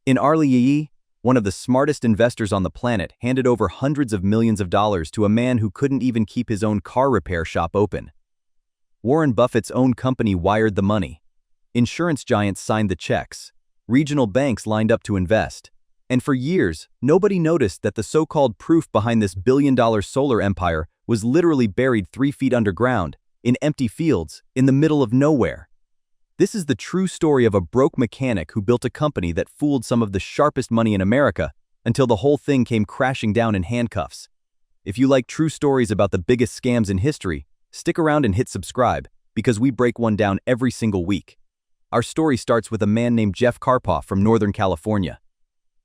In IRS-CI, one of the smartest investors on the planet handed over hundreds of millions of dollars to a man who couldn't even keep his own car repair shop open. Warren Buffett's own company wired the money. Insurance giants signed the checks. Regional banks lined up to invest. And for years, nobody noticed that the so-called proof behind this billion-dollar solar empire was literally buried 3 feet underground, in empty fields, in the middle of nowhere. This is the true story of a broke mechanic who built a company that fooled some of the sharpest money in America until the whole thing came crashing down in handcuffs. If you like true stories about the biggest scams in history, stick around and hit subscribe, because we break one down every single week. Our story starts with a man named Jeff Carpoff from Northern California.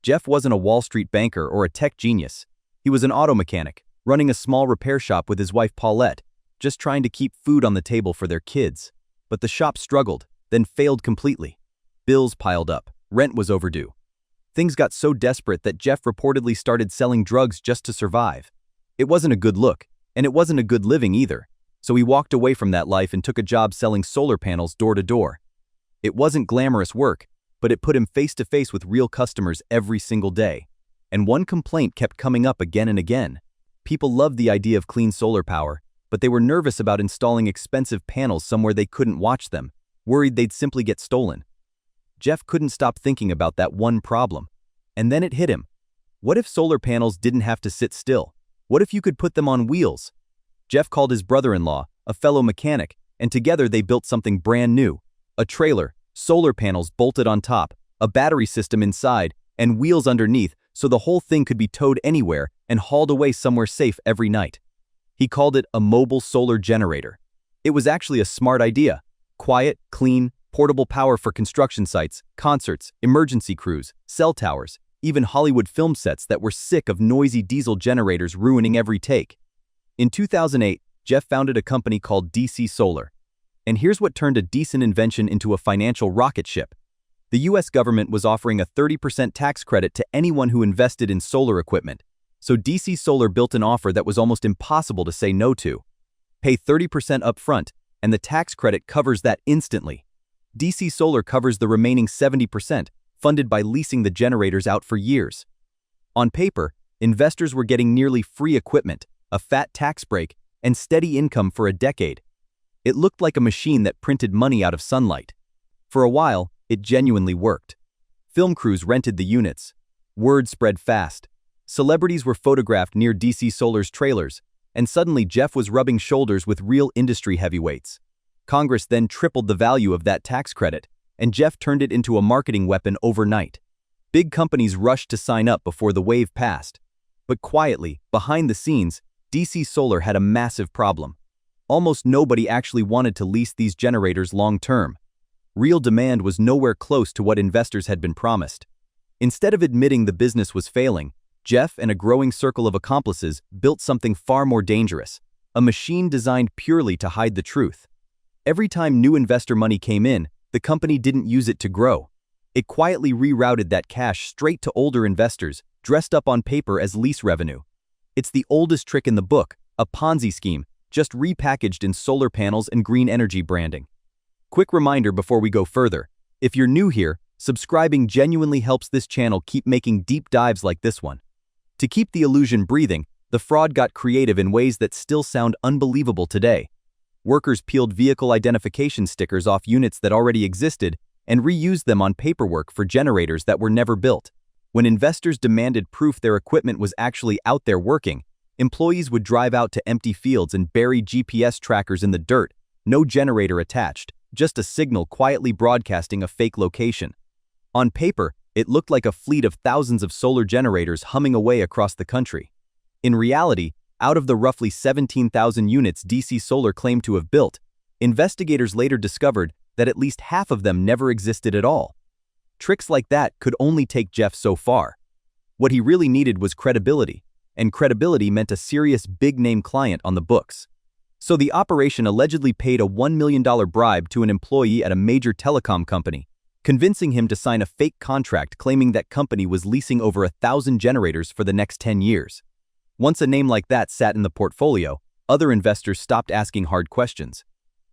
Jeff wasn't a Wall Street banker or a tech genius. He was an auto mechanic, running a small repair shop with his wife Paulette, just trying to keep food on the table for their kids. But the shop struggled, then failed completely. Bills piled up, rent was overdue. Things got so desperate that Jeff reportedly started selling drugs just to survive. It wasn't a good look, and it wasn't a good living either, so he walked away from that life and took a job selling solar panels door to door. It wasn't glamorous work, but it put him face to face with real customers every single day. And one complaint kept coming up again and again. People loved the idea of clean solar power, but they were nervous about installing expensive panels somewhere they couldn't watch them, worried they'd simply get stolen. Jeff couldn't stop thinking about that one problem. And then it hit him. What if solar panels didn't have to sit still? What if you could put them on wheels? Jeff called his brother-in-law, a fellow mechanic, and together they built something brand new. A trailer, solar panels bolted on top, a battery system inside, and wheels underneath so the whole thing could be towed anywhere and hauled away somewhere safe every night. He called it a mobile solar generator. It was actually a smart idea. Quiet, clean, portable power for construction sites, concerts, emergency crews, cell towers, even Hollywood film sets that were sick of noisy diesel generators ruining every take. In 2008, Jeff founded a company called DC Solar. And here's what turned a decent invention into a financial rocket ship. The US government was offering a 30% tax credit to anyone who invested in solar equipment. So DC Solar built an offer that was almost impossible to say no to. Pay 30% upfront, and the tax credit covers that instantly. DC Solar covers the remaining 70%, funded by leasing the generators out for years. On paper, investors were getting nearly free equipment, a fat tax break, and steady income for a decade. It looked like a machine that printed money out of sunlight. For a while, it genuinely worked. Film crews rented the units. Word spread fast. Celebrities were photographed near DC Solar's trailers, and suddenly Jeff was rubbing shoulders with real industry heavyweights. Congress then tripled the value of that tax credit, and Jeff turned it into a marketing weapon overnight. Big companies rushed to sign up before the wave passed. But quietly, behind the scenes, DC Solar had a massive problem. Almost nobody actually wanted to lease these generators long-term. Real demand was nowhere close to what investors had been promised. Instead of admitting the business was failing, Jeff and a growing circle of accomplices built something far more dangerous, a machine designed purely to hide the truth. Every time new investor money came in, the company didn't use it to grow. It quietly rerouted that cash straight to older investors, dressed up on paper as lease revenue. It's the oldest trick in the book, a Ponzi scheme, just repackaged in solar panels and green energy branding. Quick reminder before we go further, if you're new here, subscribing genuinely helps this channel keep making deep dives like this one. To keep the illusion breathing, the fraud got creative in ways that still sound unbelievable today. Workers peeled vehicle identification stickers off units that already existed and reused them on paperwork for generators that were never built. When investors demanded proof their equipment was actually out there working, employees would drive out to empty fields and bury GPS trackers in the dirt, no generator attached, just a signal quietly broadcasting a fake location. On paper, it looked like a fleet of thousands of solar generators humming away across the country. In reality, out of the roughly 17,000 units DC Solar claimed to have built, investigators later discovered that at least half of them never existed at all. Tricks like that could only take Jeff so far. What he really needed was credibility, and credibility meant a serious big-name client on the books. So the operation allegedly paid a $1 million bribe to an employee at a major telecom company, convincing him to sign a fake contract claiming that company was leasing over 1,000 generators for the next 10 years. Once a name like that sat in the portfolio, other investors stopped asking hard questions.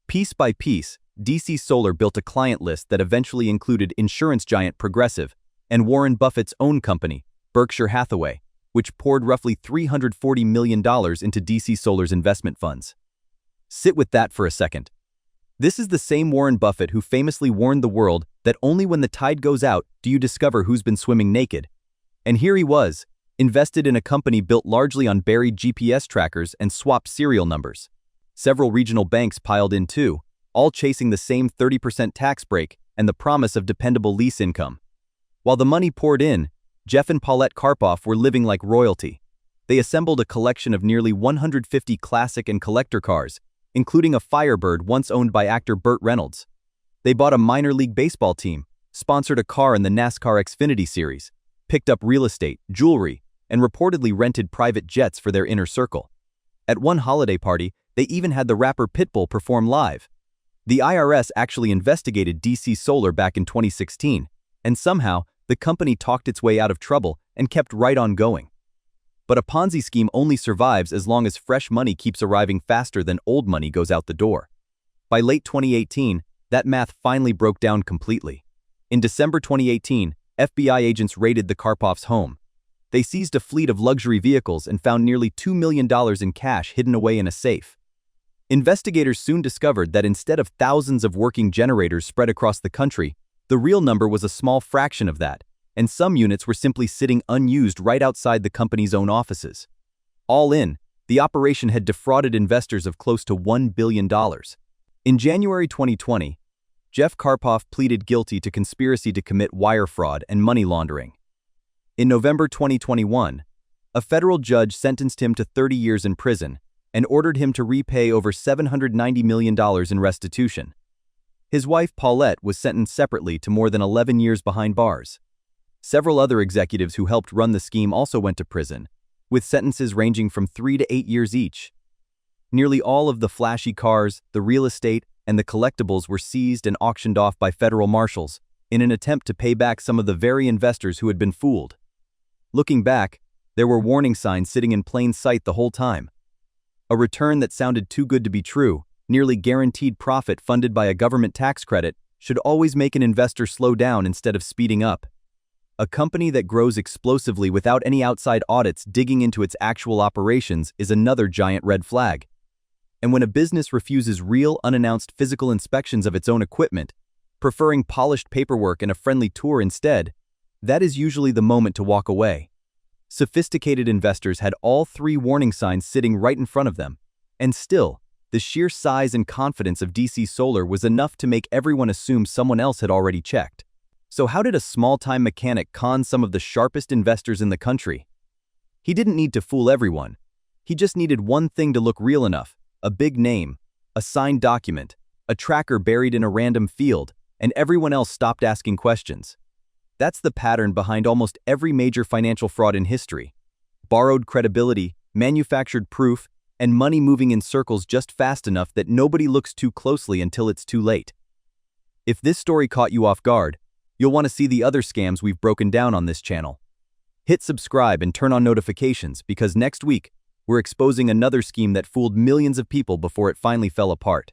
Piece by piece, DC Solar built a client list that eventually included insurance giant Progressive, and Warren Buffett's own company, Berkshire Hathaway, which poured roughly $340 million into DC Solar's investment funds. Sit with that for a second. This is the same Warren Buffett who famously warned the world that only when the tide goes out do you discover who's been swimming naked. And here he was, invested in a company built largely on buried GPS trackers and swapped serial numbers. Several regional banks piled in too, all chasing the same 30% tax break and the promise of dependable lease income. While the money poured in, Jeff and Paulette Carpoff were living like royalty. They assembled a collection of nearly 150 classic and collector cars, including a Firebird once owned by actor Burt Reynolds. They bought a minor league baseball team, sponsored a car in the NASCAR Xfinity Series, picked up real estate, jewelry, and reportedly rented private jets for their inner circle. At one holiday party, they even had the rapper Pitbull perform live. The IRS actually investigated DC Solar back in 2016, and somehow, the company talked its way out of trouble and kept right on going. But a Ponzi scheme only survives as long as fresh money keeps arriving faster than old money goes out the door. By late 2018, that math finally broke down completely. In December 2018, FBI agents raided the Carpoff's home. They seized a fleet of luxury vehicles and found nearly $2 million in cash hidden away in a safe. Investigators soon discovered that instead of thousands of working generators spread across the country, the real number was a small fraction of that, and some units were simply sitting unused right outside the company's own offices. All in, the operation had defrauded investors of close to $1 billion. In January 2020, Jeff Carpoff pleaded guilty to conspiracy to commit wire fraud and money laundering. In November 2021, a federal judge sentenced him to 30 years in prison and ordered him to repay over $790 million in restitution. His wife Paulette was sentenced separately to more than 11 years behind bars. Several other executives who helped run the scheme also went to prison, with sentences ranging from 3 to 8 years each. Nearly all of the flashy cars, the real estate, and the collectibles were seized and auctioned off by federal marshals in an attempt to pay back some of the very investors who had been fooled. Looking back, there were warning signs sitting in plain sight the whole time. A return that sounded too good to be true, nearly guaranteed profit funded by a government tax credit, should always make an investor slow down instead of speeding up. A company that grows explosively without any outside audits digging into its actual operations is another giant red flag. And when a business refuses real, unannounced physical inspections of its own equipment, preferring polished paperwork and a friendly tour instead, that is usually the moment to walk away. Sophisticated investors had all three warning signs sitting right in front of them, and still, the sheer size and confidence of DC Solar was enough to make everyone assume someone else had already checked. So how did a small-time mechanic con some of the sharpest investors in the country? He didn't need to fool everyone. He just needed one thing to look real enough: a big name, a signed document, a tracker buried in a random field, and everyone else stopped asking questions. That's the pattern behind almost every major financial fraud in history. Borrowed credibility, manufactured proof, and money moving in circles just fast enough that nobody looks too closely until it's too late. If this story caught you off guard, you'll want to see the other scams we've broken down on this channel. Hit subscribe and turn on notifications because next week, we're exposing another scheme that fooled millions of people before it finally fell apart.